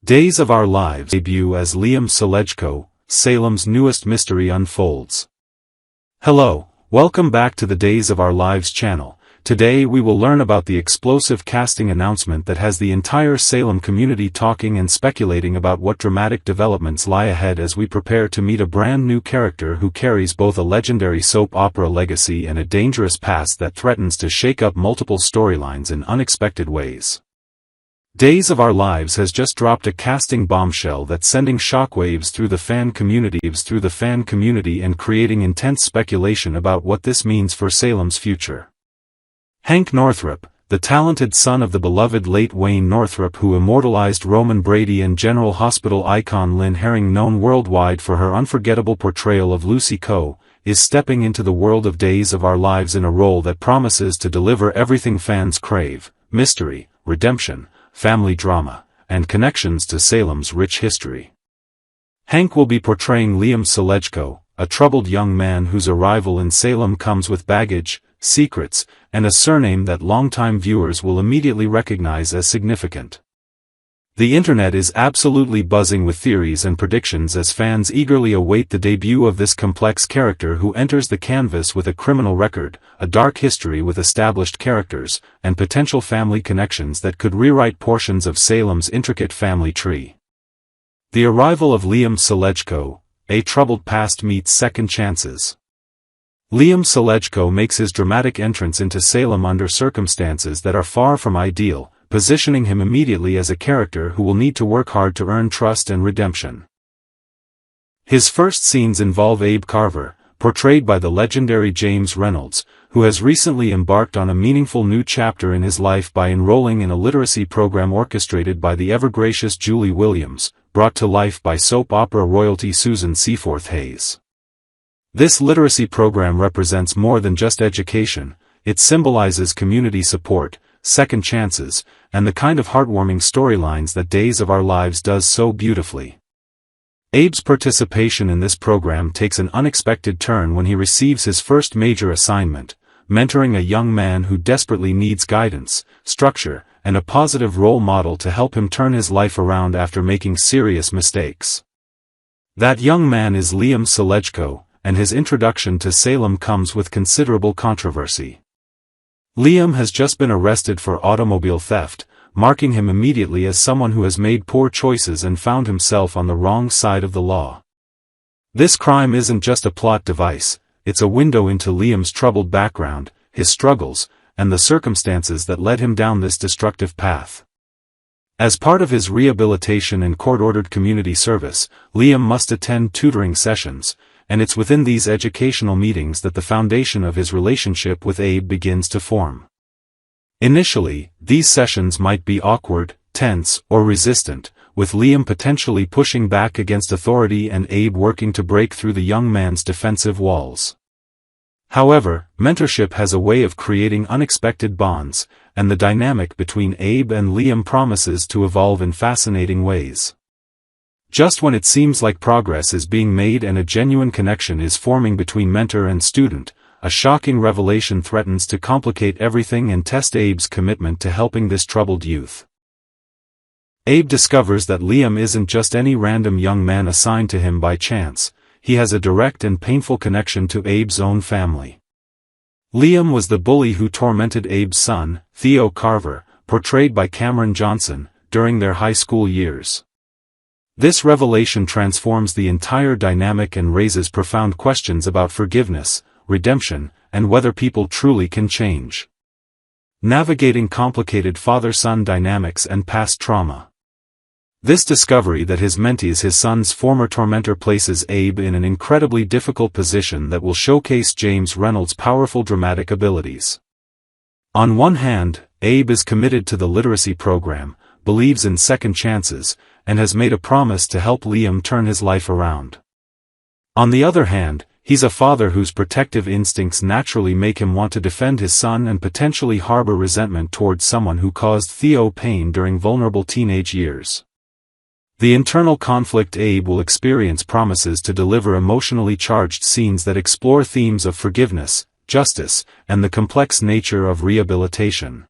Days of Our Lives debut as Liam Seleko, Salem's newest mystery unfolds. Hello, welcome back to the Days of Our Lives channel. Today we will learn about the explosive casting announcement that has the entire Salem community talking and speculating about what dramatic developments lie ahead as we prepare to meet a brand new character who carries both a legendary soap opera legacy and a dangerous past that threatens to shake up multiple storylines in unexpected ways. Days of Our Lives has just dropped a casting bombshell that's sending shockwaves through the fan community and creating intense speculation about what this means for Salem's future. Hank Northrup, the talented son of the beloved late Wayne Northrup who immortalized Roman Brady and General Hospital icon Lynn Herring, known worldwide for her unforgettable portrayal of Lucy Coe, is stepping into the world of Days of Our Lives in a role that promises to deliver everything fans crave: mystery, redemption, family drama, and connections to Salem's rich history. Hank will be portraying Liam Seleko, a troubled young man whose arrival in Salem comes with baggage, secrets, and a surname that longtime viewers will immediately recognize as significant. The internet is absolutely buzzing with theories and predictions as fans eagerly await the debut of this complex character who enters the canvas with a criminal record, a dark history with established characters, and potential family connections that could rewrite portions of Salem's intricate family tree. The arrival of Liam Seleko, a troubled past meets second chances. Liam Seleko makes his dramatic entrance into Salem under circumstances that are far from ideal, positioning him immediately as a character who will need to work hard to earn trust and redemption. His first scenes involve Abe Carver, portrayed by the legendary James Reynolds, who has recently embarked on a meaningful new chapter in his life by enrolling in a literacy program orchestrated by the ever-gracious Julie Williams, brought to life by soap opera royalty Susan Seaforth Hayes. This literacy program represents more than just education; it symbolizes community support, second chances, and the kind of heartwarming storylines that Days of Our Lives does so beautifully. Abe's participation in this program takes an unexpected turn when he receives his first major assignment, mentoring a young man who desperately needs guidance, structure, and a positive role model to help him turn his life around after making serious mistakes. That young man is Liam Seleko, and his introduction to Salem comes with considerable controversy. Liam has just been arrested for automobile theft, marking him immediately as someone who has made poor choices and found himself on the wrong side of the law. This crime isn't just a plot device, it's a window into Liam's troubled background, his struggles, and the circumstances that led him down this destructive path. As part of his rehabilitation and court-ordered community service, Liam must attend tutoring sessions, and it's within these educational meetings that the foundation of his relationship with Abe begins to form. Initially, these sessions might be awkward, tense, or resistant, with Liam potentially pushing back against authority and Abe working to break through the young man's defensive walls. However, mentorship has a way of creating unexpected bonds, and the dynamic between Abe and Liam promises to evolve in fascinating ways. Just when it seems like progress is being made and a genuine connection is forming between mentor and student, a shocking revelation threatens to complicate everything and test Abe's commitment to helping this troubled youth. Abe discovers that Liam isn't just any random young man assigned to him by chance; he has a direct and painful connection to Abe's own family. Liam was the bully who tormented Abe's son, Theo Carver, portrayed by Cameron Johnson, during their high school years. This revelation transforms the entire dynamic and raises profound questions about forgiveness, redemption, and whether people truly can change. Navigating complicated father-son dynamics and past trauma. This discovery that his mentee is his son's former tormentor places Abe in an incredibly difficult position that will showcase James Reynolds' powerful dramatic abilities. On one hand, Abe is committed to the literacy program, believes in second chances, and has made a promise to help Liam turn his life around. On the other hand, he's a father whose protective instincts naturally make him want to defend his son and potentially harbor resentment towards someone who caused Theo pain during vulnerable teenage years. The internal conflict Abe will experience promises to deliver emotionally charged scenes that explore themes of forgiveness, justice, and the complex nature of rehabilitation.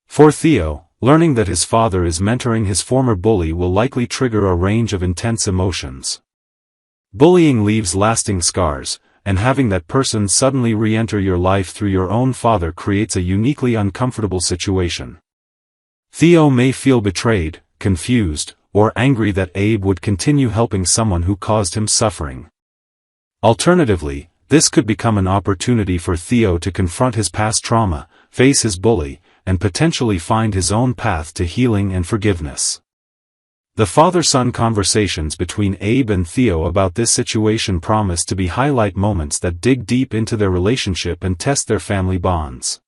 For Theo, Learning that his father is mentoring his former bully will likely trigger a range of intense emotions. Bullying leaves lasting scars, and having that person suddenly re-enter your life through your own father creates a uniquely uncomfortable situation. Theo may feel betrayed, confused, or angry that Abe would continue helping someone who caused him suffering. Alternatively, this could become an opportunity for Theo to confront his past trauma, face his bully, and potentially find his own path to healing and forgiveness. The father-son conversations between Abe and Theo about this situation promise to be highlight moments that dig deep into their relationship and test their family bonds.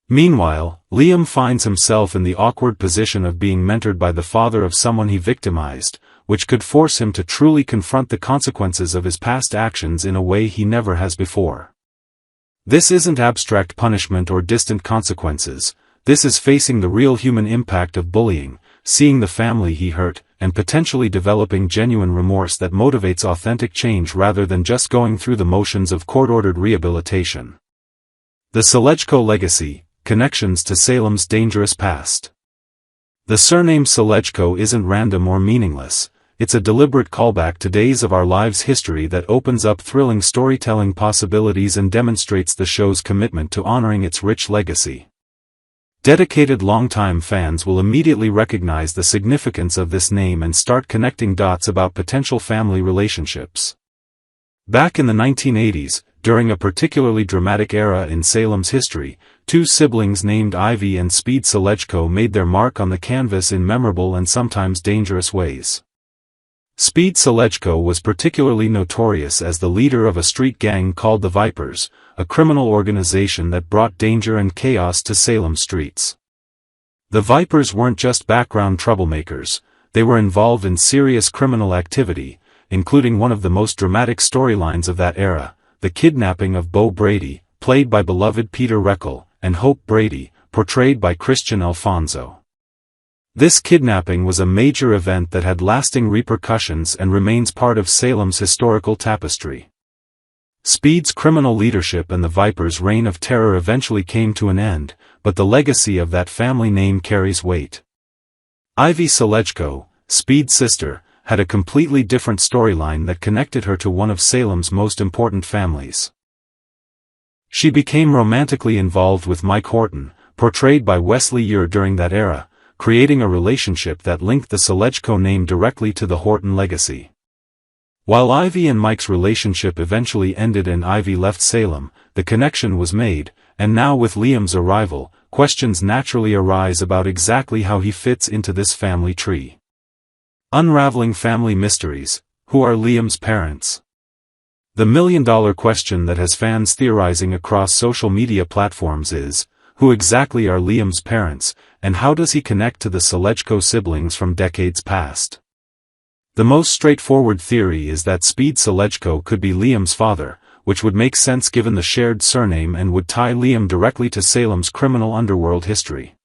Meanwhile, Liam finds himself in the awkward position of being mentored by the father of someone he victimized, which could force him to truly confront the consequences of his past actions in a way he never has before. This isn't abstract punishment or distant consequences, this is facing the real human impact of bullying, seeing the family he hurt, and potentially developing genuine remorse that motivates authentic change rather than just going through the motions of court-ordered rehabilitation. The Seleko legacy, connections to Salem's dangerous past. The surname Seleko isn't random or meaningless. It's a deliberate callback to days of our lives' history that opens up thrilling storytelling possibilities and demonstrates the show's commitment to honoring its rich legacy. Dedicated longtime fans will immediately recognize the significance of this name and start connecting dots about potential family relationships. Back in the 1980s, during a particularly dramatic era in Salem's history, two siblings named Ivy and Speed Seleko made their mark on the canvas in memorable and sometimes dangerous ways. Speed Seleko was particularly notorious as the leader of a street gang called the Vipers, a criminal organization that brought danger and chaos to Salem streets. The Vipers weren't just background troublemakers, they were involved in serious criminal activity, including one of the most dramatic storylines of that era, the kidnapping of Bo Brady, played by beloved Peter Reckel, and Hope Brady, portrayed by Christian Alfonso. This kidnapping was a major event that had lasting repercussions and remains part of Salem's historical tapestry. Speed's criminal leadership and the Vipers' reign of terror eventually came to an end, but the legacy of that family name carries weight. Ivy Seleko, Speed's sister, had a completely different storyline that connected her to one of Salem's most important families. She became romantically involved with Mike Horton, portrayed by Wesley Ure during that era, creating a relationship that linked the Seleko name directly to the Horton legacy. While Ivy and Mike's relationship eventually ended and Ivy left Salem, the connection was made, and now with Liam's arrival, questions naturally arise about exactly how he fits into this family tree. Unraveling family mysteries: who are Liam's parents? The million-dollar question that has fans theorizing across social media platforms is, who exactly are Liam's parents, and how does he connect to the Seleko siblings from decades past? The most straightforward theory is that Speed Seleko could be Liam's father, which would make sense given the shared surname and would tie Liam directly to Salem's criminal underworld history.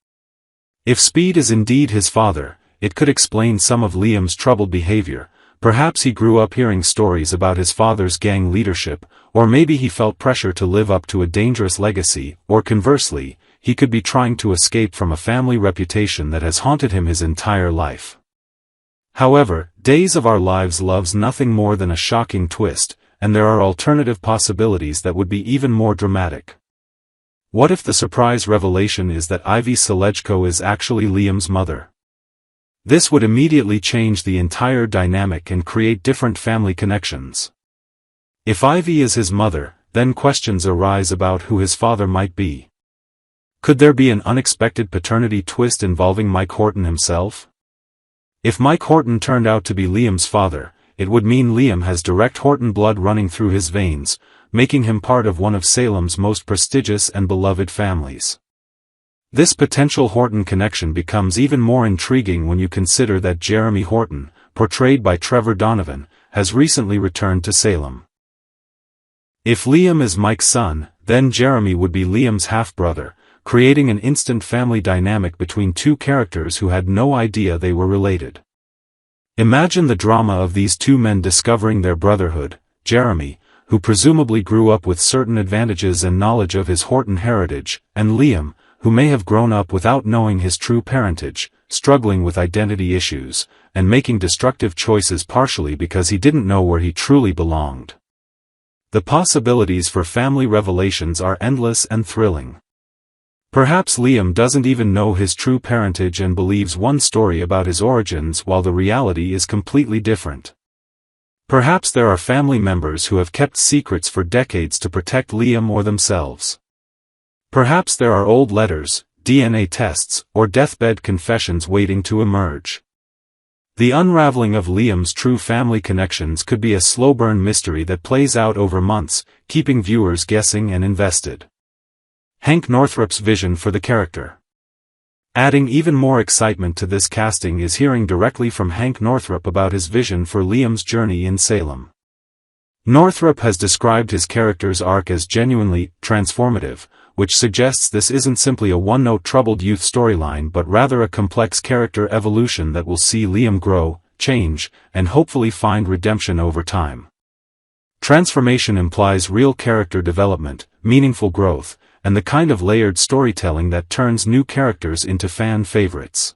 If Speed is indeed his father, it could explain some of Liam's troubled behavior. Perhaps he grew up hearing stories about his father's gang leadership, or maybe he felt pressure to live up to a dangerous legacy, or conversely, he could be trying to escape from a family reputation that has haunted him his entire life. However, Days of Our Lives loves nothing more than a shocking twist, and there are alternative possibilities that would be even more dramatic. What if the surprise revelation is that Ivy Seleko is actually Liam's mother? This would immediately change the entire dynamic and create different family connections. If Ivy is his mother, then questions arise about who his father might be. Could there be an unexpected paternity twist involving Mike Horton himself? If Mike Horton turned out to be Liam's father, it would mean Liam has direct Horton blood running through his veins, making him part of one of Salem's most prestigious and beloved families. This potential Horton connection becomes even more intriguing when you consider that Jeremy Horton, portrayed by Trevor Donovan, has recently returned to Salem. If Liam is Mike's son, then Jeremy would be Liam's half-brother, creating an instant family dynamic between two characters who had no idea they were related. Imagine the drama of these two men discovering their brotherhood: Jeremy, who presumably grew up with certain advantages and knowledge of his Horton heritage, and Liam, who may have grown up without knowing his true parentage, struggling with identity issues, and making destructive choices partially because he didn't know where he truly belonged. The possibilities for family revelations are endless and thrilling. Perhaps Liam doesn't even know his true parentage and believes one story about his origins while the reality is completely different. Perhaps there are family members who have kept secrets for decades to protect Liam or themselves. Perhaps there are old letters, DNA tests, or deathbed confessions waiting to emerge. The unraveling of Liam's true family connections could be a slow-burn mystery that plays out over months, keeping viewers guessing and invested. Hank Northrup's vision for the character. Adding even more excitement to this casting is hearing directly from Hank Northrop about his vision for Liam's journey in Salem. Northrop has described his character's arc as genuinely transformative, which suggests this isn't simply a one-note troubled youth storyline but rather a complex character evolution that will see Liam grow, change, and hopefully find redemption over time. Transformation implies real character development, meaningful growth, and the kind of layered storytelling that turns new characters into fan favorites.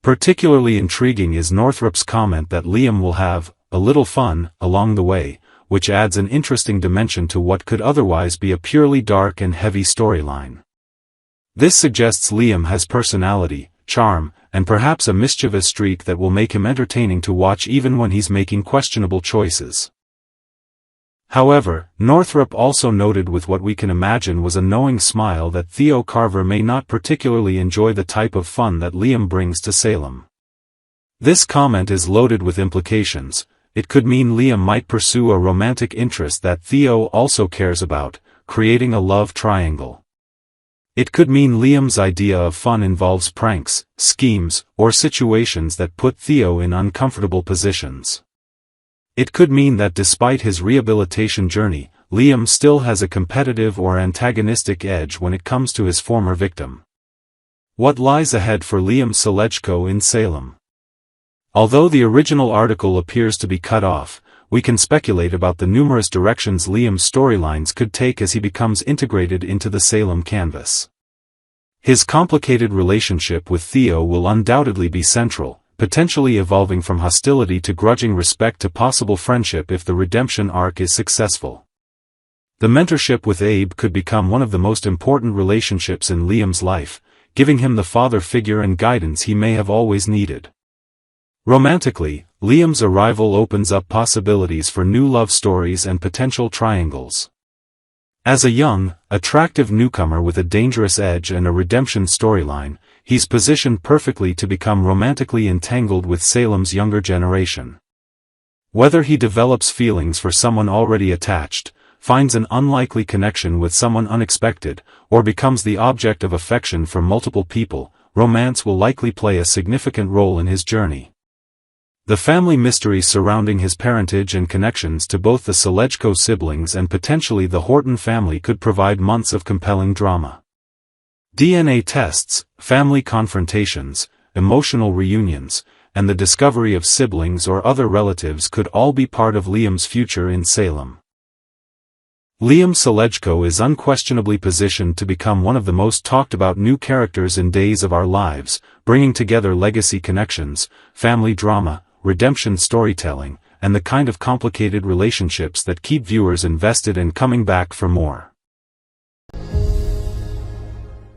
Particularly intriguing is Northrop's comment that Liam will have a little fun along the way, which adds an interesting dimension to what could otherwise be a purely dark and heavy storyline. This suggests Liam has personality, charm, and perhaps a mischievous streak that will make him entertaining to watch even when he's making questionable choices. However, Northrop also noted with what we can imagine was a knowing smile that Theo Carver may not particularly enjoy the type of fun that Liam brings to Salem. This comment is loaded with implications. It could mean Liam might pursue a romantic interest that Theo also cares about, creating a love triangle. It could mean Liam's idea of fun involves pranks, schemes, or situations that put Theo in uncomfortable positions. It could mean that despite his rehabilitation journey, Liam still has a competitive or antagonistic edge when it comes to his former victim. What lies ahead for Liam Seleko in Salem? Although the original article appears to be cut off, we can speculate about the numerous directions Liam's storylines could take as he becomes integrated into the Salem canvas. His complicated relationship with Theo will undoubtedly be central, potentially evolving from hostility to grudging respect to possible friendship if the redemption arc is successful. The mentorship with Abe could become one of the most important relationships in Liam's life, giving him the father figure and guidance he may have always needed. Romantically, Liam's arrival opens up possibilities for new love stories and potential triangles. As a young, attractive newcomer with a dangerous edge and a redemption storyline, he's positioned perfectly to become romantically entangled with Salem's younger generation. Whether he develops feelings for someone already attached, finds an unlikely connection with someone unexpected, or becomes the object of affection for multiple people, romance will likely play a significant role in his journey. The family mystery surrounding his parentage and connections to both the Seleko siblings and potentially the Horton family could provide months of compelling drama. DNA tests, family confrontations, emotional reunions, and the discovery of siblings or other relatives could all be part of Liam's future in Salem. Liam Seleko is unquestionably positioned to become one of the most talked about new characters in Days of Our Lives, bringing together legacy connections, family drama, redemption storytelling, and the kind of complicated relationships that keep viewers invested and coming back for more.